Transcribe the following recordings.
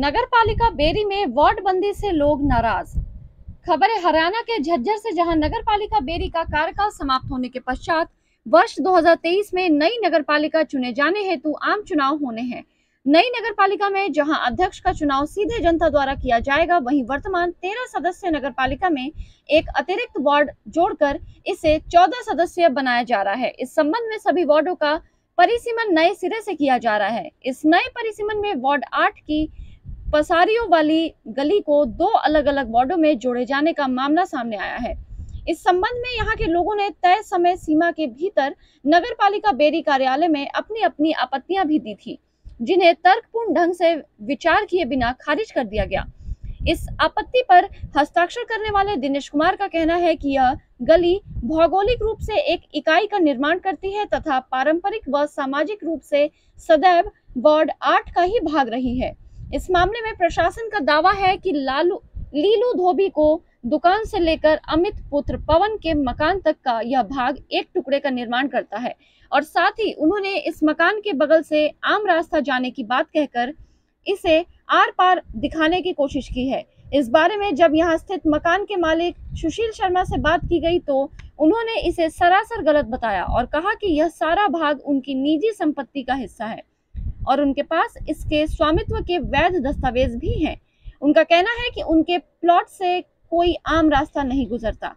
नगर पालिका बेरी में वार्ड बंदी से लोग नाराज। खबर है हरियाणा के झज्जर से, जहां नगर पालिका बेरी का कार्यकाल समाप्त होने के पश्चात वर्ष 2023 में नई नगर पालिका चुने जाने हेतु आम चुनाव होने हैं। नई नगर पालिका में जहां अध्यक्ष का चुनाव सीधे जनता द्वारा किया जाएगा, वहीं वर्तमान 13 सदस्य नगर पालिका में एक अतिरिक्त वार्ड जोड़कर इसे 14 सदस्य बनाया जा रहा है। इस संबंध में सभी वार्डों का परिसीमन नए सिरे से किया जा रहा है। इस नए परिसीमन में वार्ड 8 की पसारियों वाली गली को 2 अलग अलग वार्डों में जोड़े जाने का मामला सामने आया है। इस संबंध में यहां के लोगों ने तय समय सीमा के भीतर नगर पालिका बेरी कार्यालय में अपनी अपनी आपत्तियां भी दी थी, जिन्हें तर्कपूर्ण ढंग से विचार किए बिना खारिज कर दिया गया। इस आपत्ति पर हस्ताक्षर करने वाले दिनेश कुमार का कहना है कि यह गली भौगोलिक रूप से एक इकाई का निर्माण करती है तथा पारंपरिक व सामाजिक रूप से सदैव वार्ड 8 का ही भाग रही है। इस मामले में प्रशासन का दावा है कि लीलू धोबी को दुकान से लेकर अमित पुत्र पवन के मकान तक का यह भाग एक टुकड़े का निर्माण करता है और साथ ही उन्होंने इस मकान के बगल से आम रास्ता जाने की बात कहकर इसे आर पार दिखाने की कोशिश की है। इस बारे में जब यहां स्थित मकान के मालिक सुशील शर्मा से बात की गई तो उन्होंने इसे सरासर गलत बताया और कहा कि यह सारा भाग उनकी निजी संपत्ति का हिस्सा है और उनके पास इसके स्वामित्व के वैध दस्तावेज भी हैं। उनका कहना है कि उनके प्लॉट से कोई आम रास्ता नहीं गुजरता।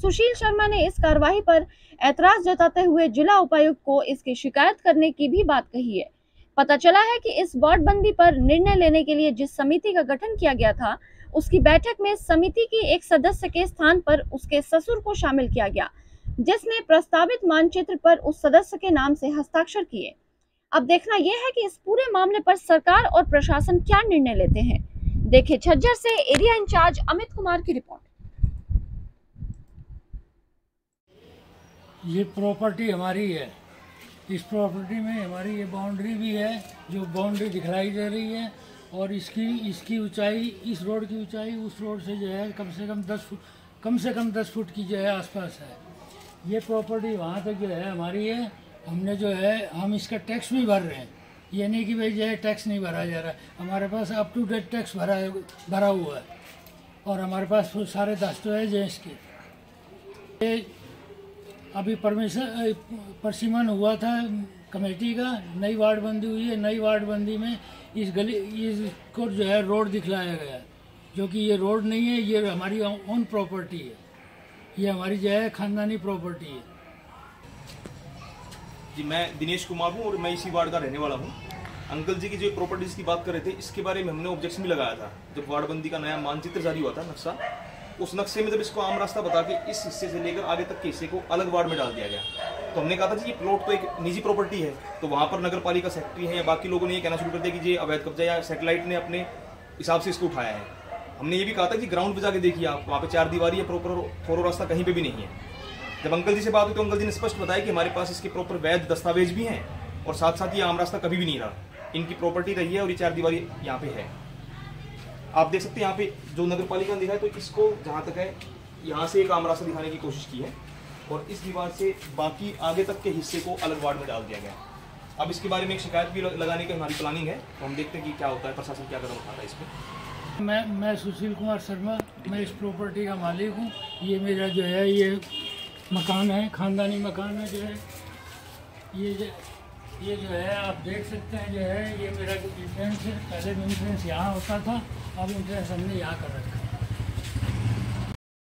सुशील शर्मा ने इस कार्रवाई पर ऐतराज जताते हुए जिला उपायुक्त को इसकी शिकायत करने की भी बात कही है। पता चला है कि इस वार्ड बंदी पर निर्णय लेने के लिए जिस समिति का गठन किया गया था, उसकी बैठक में समिति की एक सदस्य के स्थान पर उसके ससुर को शामिल किया गया, जिसने प्रस्तावित मानचित्र पर उस सदस्य के नाम से हस्ताक्षर किए। अब देखना यह है कि इस पूरे मामले पर सरकार और प्रशासन क्या निर्णय लेते हैं। देखिए झज्जर से एरिया इंचार्ज अमित कुमार की रिपोर्ट। ये प्रॉपर्टी हमारी है। इस प्रॉपर्टी में हमारी ये बाउंड्री भी है, जो बाउंड्री दिखलाई दे रही है, और इसकी ऊंचाई, इस रोड की ऊंचाई उस रोड से जो है कम से कम 10 फुट की जो है आसपास है। ये प्रॉपर्टी वहाँ तक जो है हमारी है। हमने जो है हम इसका टैक्स भी भर रहे हैं। ये नहीं कि भाई जो है टैक्स नहीं भरा जा रहा है। हमारे पास अप टू डेट टैक्स भरा हुआ है और हमारे पास सारे दस्तावेज हैं इसके। ये अभी परसीमन हुआ था कमेटी का, नई वार्ड बंदी हुई है। नई वार्ड बंदी में इसको जो है रोड दिखलाया गया है, जो कि ये रोड नहीं है, ये हमारी ओन प्रॉपर्टी है। ये हमारी जो है खानदानी प्रॉपर्टी है। जी, मैं दिनेश कुमार हूँ और मैं इसी वार्ड का रहने वाला हूँ। अंकल जी की जो प्रॉपर्टीज की बात कर रहे थे, इसके बारे में हमने ऑब्जेक्शन भी लगाया था। जब वार्ड बंदी का नया मानचित्र जारी हुआ था, नक्शा, उस नक्शे में जब इसको आम रास्ता बता के इस हिस्से से लेकर आगे तक के हिस्से को अलग वार्ड में डाल दिया गया, तो हमने कहा था जी ये प्लॉट तो एक निजी प्रॉपर्टी है। तो वहाँ पर नगर पालिका सेक्रेटरी है या बाकी लोगों ने ये कहना शुरू कर दिया कि ये अवैध कब्जा या सैटेलाइट ने अपने हिसाब से इसको उठाया है। हमने ये भी कहा था कि ग्राउंड पर जाके देखिए आप, वहाँ पे 4 दीवारी है, प्रॉपर फोरो रास्ता कहीं पे भी नहीं है। जब अंकल जी से बात हुई तो अंकल जी ने स्पष्ट बताया कि हमारे पास इसके प्रॉपर वैध दस्तावेज भी हैं और साथ साथ ये आम रास्ता कभी भी नहीं रहा, इनकी प्रॉपर्टी रही है और ये 4 दीवारी यहाँ पे है। आप देख सकते हैं यहाँ पे जो नगर पालिका ने दिखा है, तो इसको जहाँ तक है यहाँ से एक आम रास्ता दिखाने की कोशिश की है और इस दीवार से बाकी आगे तक के हिस्से को अलग वार्ड में डाल दिया गया। अब इसके बारे में एक शिकायत भी लगाने की हमारी प्लानिंग है, तो हम देखते हैं कि क्या होता है, प्रशासन क्या कदम उठाता है इस पर। मैं सुशील कुमार शर्मा, मैं इस प्रॉपर्टी का मालिक हूँ। ये मेरा जो है ये मकान है, खानदानी मकान है। जो है ये जो है आप देख सकते हैं, जो है ये मेरा इंट्रेंस है। पहले इंट्रेंस यहाँ होता था, अब इंट्रेंस हमने यहाँ कर रखा है।